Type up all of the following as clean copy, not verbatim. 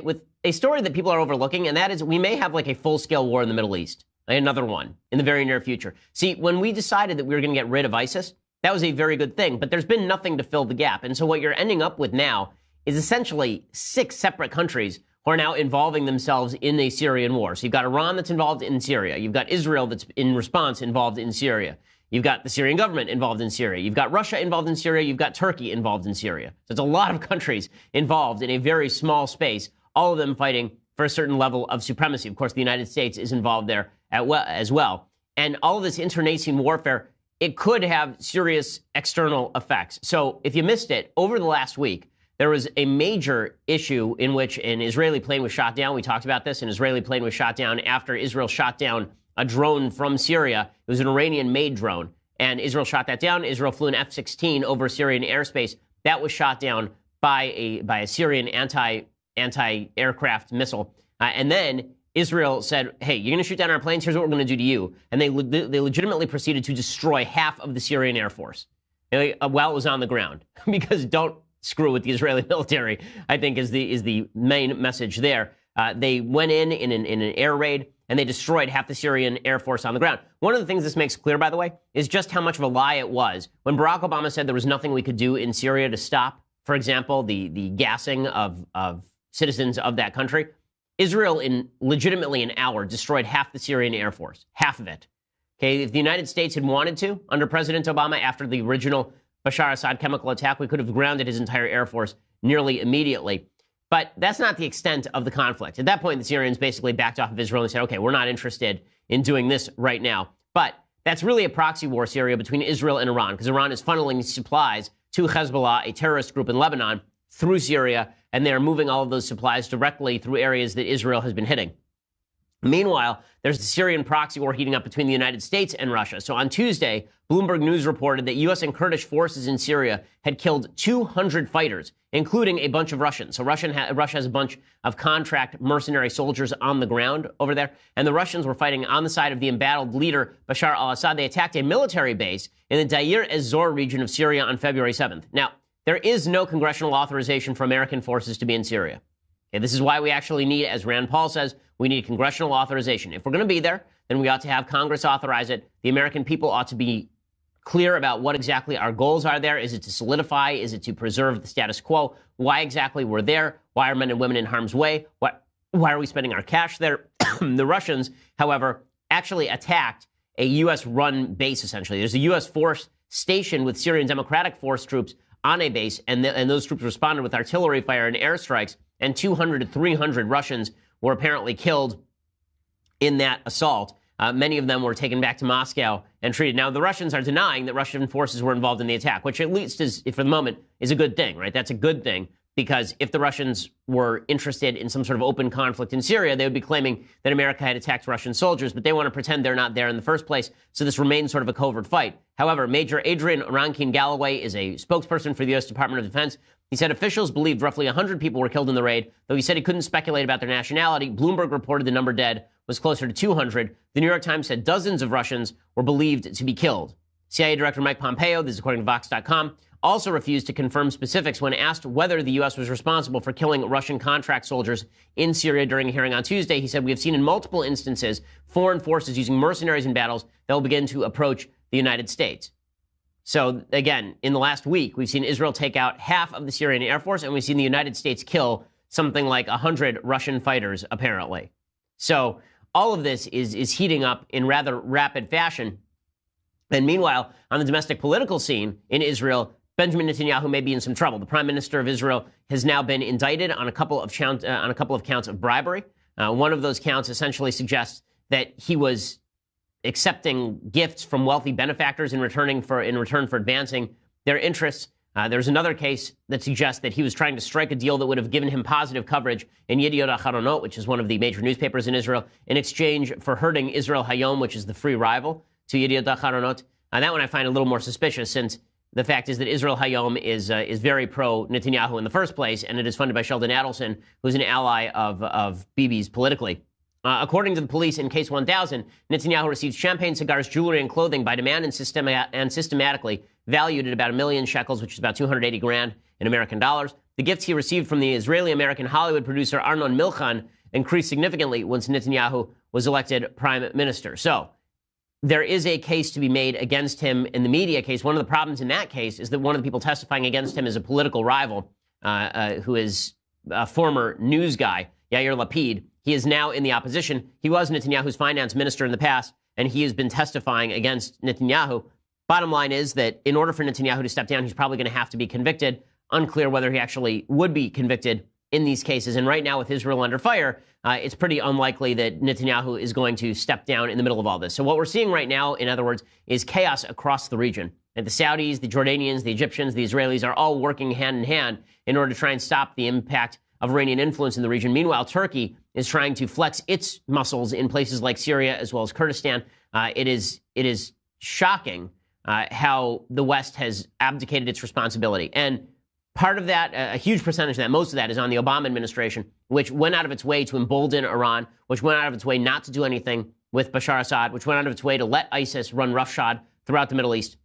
with a story that people are overlooking, and that is we may have like a full-scale war in the Middle East, another one in the very near future. See, when we decided that we were going to get rid of ISIS, that was a very good thing, but there's been nothing to fill the gap. And so what you're ending up with now is essentially 6 separate countries who are now involving themselves in a Syrian war. So you've got Iran that's involved in Syria. You've got Israel that's in response involved in Syria. You've got the Syrian government involved in Syria. You've got Russia involved in Syria. You've got Turkey involved in Syria. So it's a lot of countries involved in a very small space, all of them fighting for a certain level of supremacy. Of course, the United States is involved there as well. And all of this internecine warfare, it could have serious external effects. So if you missed it, over the last week, there was a major issue in which an Israeli plane was shot down. We talked about this. An Israeli plane was shot down after Israel shot down a drone from Syria. It was an Iranian-made drone, and Israel shot that down. Israel flew an F-16 over Syrian airspace. That was shot down by a Syrian anti-aircraft missile. And then Israel said, hey, you're going to shoot down our planes? Here's what we're going to do to you. And they legitimately proceeded to destroy half of the Syrian Air Force while it was on the ground. Because don't screw with the Israeli military, I think is the main message there. They went in an air raid, and they destroyed half the Syrian Air Force on the ground. One of the things this makes clear, by the way, is just how much of a lie it was. When Barack Obama said there was nothing we could do in Syria to stop, for example, the gassing of citizens of that country, Israel, in legitimately an hour, destroyed half the Syrian Air Force, half of it. Okay, if the United States had wanted to, under President Obama, after the original Bashar Assad chemical attack, we could have grounded his entire Air Force nearly immediately. But that's not the extent of the conflict. At that point, the Syrians basically backed off of Israel and said, okay, we're not interested in doing this right now. But that's really a proxy war, Syria, between Israel and Iran, because Iran is funneling supplies to Hezbollah, a terrorist group in Lebanon, through Syria, and they're moving all of those supplies directly through areas that Israel has been hitting. Meanwhile, there's the Syrian proxy war heating up between the United States and Russia. So on Tuesday, Bloomberg News reported that U.S. and Kurdish forces in Syria had killed 200 fighters, including a bunch of Russians. So Russia has a bunch of contract mercenary soldiers on the ground over there. And the Russians were fighting on the side of the embattled leader, Bashar al-Assad. They attacked a military base in the Deir ez-Zor region of Syria on February 7th. Now, there is no congressional authorization for American forces to be in Syria. Okay, this is why we actually need, as Rand Paul says, we need congressional authorization. If we're going to be there, then we ought to have Congress authorize it. The American people ought to be clear about what exactly our goals are there. Is it to solidify? Is it to preserve the status quo? Why exactly we're there? Why are men and women in harm's way? Why are we spending our cash there? The Russians, however, actually attacked a U.S.-run base, essentially. There's a U.S. force stationed with Syrian Democratic Force troops on a base, and those troops responded with artillery fire and airstrikes, and 200 to 300 Russians were apparently killed in that assault. Many of them were taken back to Moscow and treated. Now, the Russians are denying that Russian forces were involved in the attack, which at least is, for the moment, is a good thing, right? That's a good thing, because if the Russians were interested in some sort of open conflict in Syria, they would be claiming that America had attacked Russian soldiers, but they want to pretend they're not there in the first place, so this remains sort of a covert fight. However, Major Adrian Rankin Galloway is a spokesperson for the U.S. Department of Defense. He said officials believed roughly 100 people were killed in the raid, though he said he couldn't speculate about their nationality. Bloomberg reported the number dead was closer to 200. The New York Times said dozens of Russians were believed to be killed. CIA Director Mike Pompeo, this is according to Vox.com, also refused to confirm specifics when asked whether the U.S. was responsible for killing Russian contract soldiers in Syria during a hearing on Tuesday. He said, we have seen in multiple instances foreign forces using mercenaries in battles that will begin to approach the United States. So, again, in the last week, we've seen Israel take out half of the Syrian Air Force, and we've seen the United States kill something like 100 Russian fighters, apparently. So all of this is heating up in rather rapid fashion. And meanwhile, on the domestic political scene in Israel, Benjamin Netanyahu may be in some trouble. The prime minister of Israel has now been indicted on a couple of counts of bribery. One of those counts essentially suggests that he was accepting gifts from wealthy benefactors in return for advancing their interests. There's another case that suggests that he was trying to strike a deal that would have given him positive coverage in Yediot Aharonot, which is one of the major newspapers in Israel, in exchange for hurting Israel Hayom, which is the free rival to Yediot Aharonot. That one I find a little more suspicious, since the fact is that Israel Hayom is very pro-Netanyahu in the first place, and it is funded by Sheldon Adelson, who's an ally of Bibi's politically. According to the police, in Case 1000, Netanyahu received champagne, cigars, jewelry, and clothing by demand and systematically valued at about 1 million shekels, which is about 280 grand in American dollars. the gifts he received from the Israeli-American Hollywood producer Arnon Milchan increased significantly once Netanyahu was elected prime minister. So there is a case to be made against him in the media case. One of the problems in that case is that one of the people testifying against him is a political rival who is a former news guy, Yair Lapid. He is now in the opposition. He was Netanyahu's finance minister in the past, and he has been testifying against Netanyahu. Bottom line is that in order for Netanyahu to step down, he's probably going to have to be convicted. Unclear whether he actually would be convicted in these cases. And right now, with Israel under fire, it's pretty unlikely that Netanyahu is going to step down in the middle of all this. So what we're seeing right now, in other words, is chaos across the region. And the Saudis, the Jordanians, the Egyptians, the Israelis are all working hand in hand in order to try and stop the impact of Iranian influence in the region. Meanwhile, Turkey is trying to flex its muscles in places like Syria as well as Kurdistan. It is shocking how the West has abdicated its responsibility. And part of that, a huge percentage of that, most of that is on the Obama administration, which went out of its way to embolden Iran, which went out of its way not to do anything with Bashar Assad, which went out of its way to let ISIS run roughshod throughout the Middle East,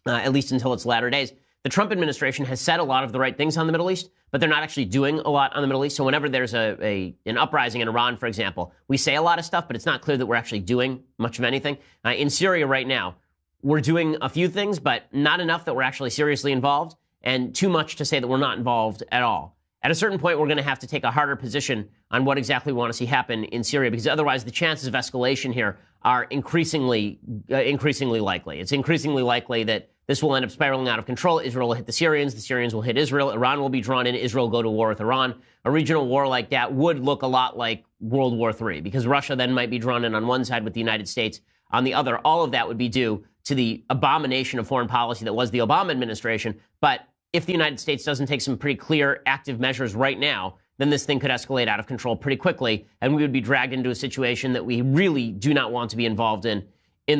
at least until its latter days. The Trump administration has said a lot of the right things on the Middle East, but they're not actually doing a lot on the Middle East. So whenever there's an uprising in Iran, for example, we say a lot of stuff, but it's not clear that we're actually doing much of anything. In Syria right now, we're doing a few things, but not enough that we're actually seriously involved, and too much to say that we're not involved at all. At a certain point, we're going to have to take a harder position on what exactly we want to see happen in Syria, because otherwise the chances of escalation here are increasingly likely. It's increasingly likely that this will end up spiraling out of control. Israel will hit the Syrians will hit Israel, Iran will be drawn in, Israel will go to war with Iran. A regional war like that would look a lot like World War III, because Russia then might be drawn in on one side with the United States on the other. All of that would be due to the abomination of foreign policy that was the Obama administration. But if the United States doesn't take some pretty clear active measures right now, then this thing could escalate out of control pretty quickly, and we would be dragged into a situation that we really do not want to be involved in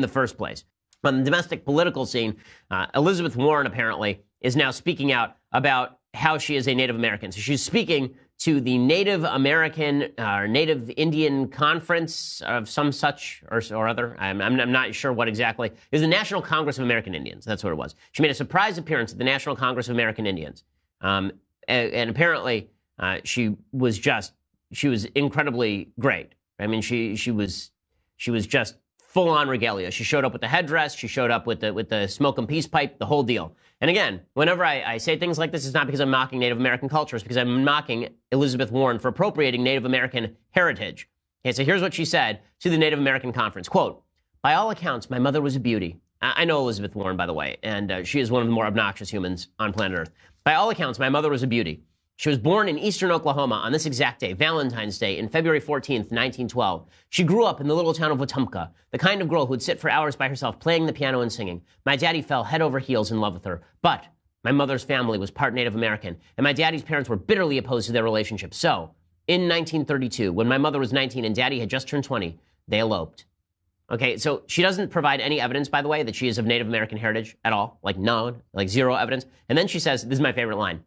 the first place. On the domestic political scene, Elizabeth Warren apparently is now speaking out about how she is a Native American. So she's speaking to the Native American or Native Indian Conference of some such or other. I'm not sure what exactly. It was the National Congress of American Indians. That's what it was. She made a surprise appearance at the National Congress of American Indians. And apparently she was incredibly great. I mean, she was just full-on regalia. She showed up with the headdress. She showed up with the smoke and peace pipe, the whole deal. And again, whenever I say things like this, it's not because I'm mocking Native American culture. It's because I'm mocking Elizabeth Warren for appropriating Native American heritage. Okay, so here's what she said to the Native American conference. Quote, "By all accounts, my mother was a beauty." I know Elizabeth Warren, by the way, and she is one of the more obnoxious humans on planet Earth. "By all accounts, my mother was a beauty. She was born in eastern Oklahoma on this exact day, Valentine's Day, in February 14th, 1912. She grew up in the little town of Wetumpka, the kind of girl who would sit for hours by herself playing the piano and singing. My daddy fell head over heels in love with her. But my mother's family was part Native American, and my daddy's parents were bitterly opposed to their relationship. So, in 1932, when my mother was 19 and daddy had just turned 20, they eloped." Okay, so she doesn't provide any evidence, by the way, that she is of Native American heritage at all. Like none, like zero evidence. And then she says, this is my favorite line,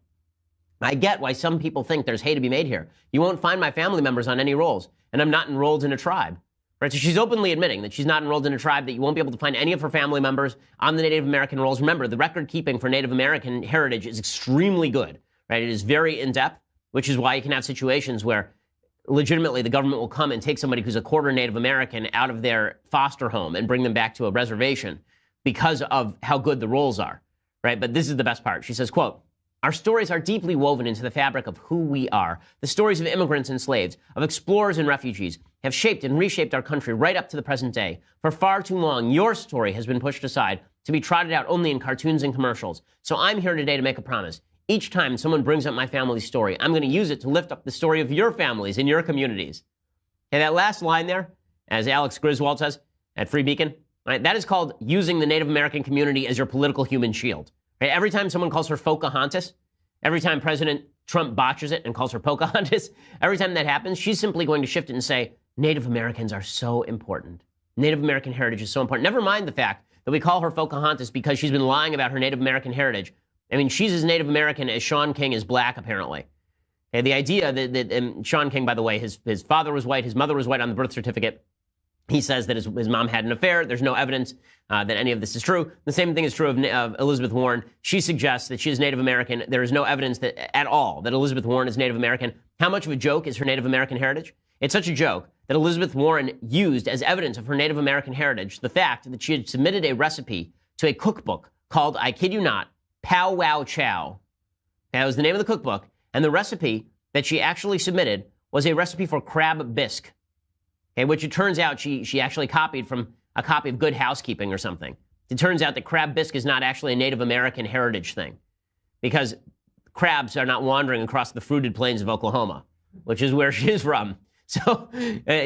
"I get why some people think there's hay to be made here. You won't find my family members on any rolls, and I'm not enrolled in a tribe." Right? So she's openly admitting that she's not enrolled in a tribe, that you won't be able to find any of her family members on the Native American rolls. Remember, the record keeping for Native American heritage is extremely good, right? It is very in-depth, which is why you can have situations where legitimately the government will come and take somebody who's a quarter Native American out of their foster home and bring them back to a reservation because of how good the rolls are, right? But this is the best part. She says, quote, "Our stories are deeply woven into the fabric of who we are. The stories of immigrants and slaves, of explorers and refugees, have shaped and reshaped our country right up to the present day. For far too long, your story has been pushed aside to be trotted out only in cartoons and commercials. So I'm here today to make a promise. Each time someone brings up my family's story, I'm going to use it to lift up the story of your families and your communities." And that last line there, as Alex Griswold says at Free Beacon, right, that is called using the Native American community as your political human shield. Right? Every time someone calls her Pocahontas, every time President Trump botches it and calls her Pocahontas, every time that happens, she's simply going to shift it and say, Native Americans are so important. Native American heritage is so important. Never mind the fact that we call her Pocahontas because she's been lying about her Native American heritage. I mean, she's as Native American as Sean King is black, apparently. Okay, the idea that and Sean King, by the way, his father was white, his mother was white on the birth certificate. He says that his mom had an affair. There's no evidence that any of this is true. The same thing is true of Elizabeth Warren. She suggests that she is Native American. There is no evidence that at all that Elizabeth Warren is Native American. How much of a joke is her Native American heritage? It's such a joke that Elizabeth Warren used as evidence of her Native American heritage the fact that she had submitted a recipe to a cookbook called, I kid you not, Pow Wow Chow. That was the name of the cookbook. And the recipe that she actually submitted was a recipe for crab bisque. Okay, which it turns out she actually copied from a copy of Good Housekeeping or something. It turns out that crab bisque is not actually a Native American heritage thing because crabs are not wandering across the fruited plains of Oklahoma, which is where she is from. So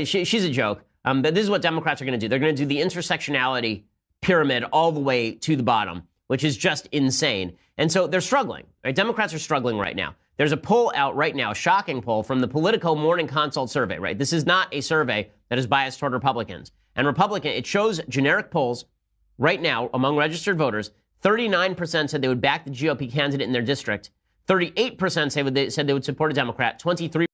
she's a joke. But this is what Democrats are going to do. They're going to do the intersectionality pyramid all the way to the bottom, which is just insane. And so they're struggling. Right? Democrats are struggling right now. There's a poll out right now, a shocking poll from the Politico Morning Consult survey, right? This is not a survey that is biased toward Republicans. And it shows generic polls right now among registered voters. 39% said they would back the GOP candidate in their district. 38% said they would support a Democrat. 23%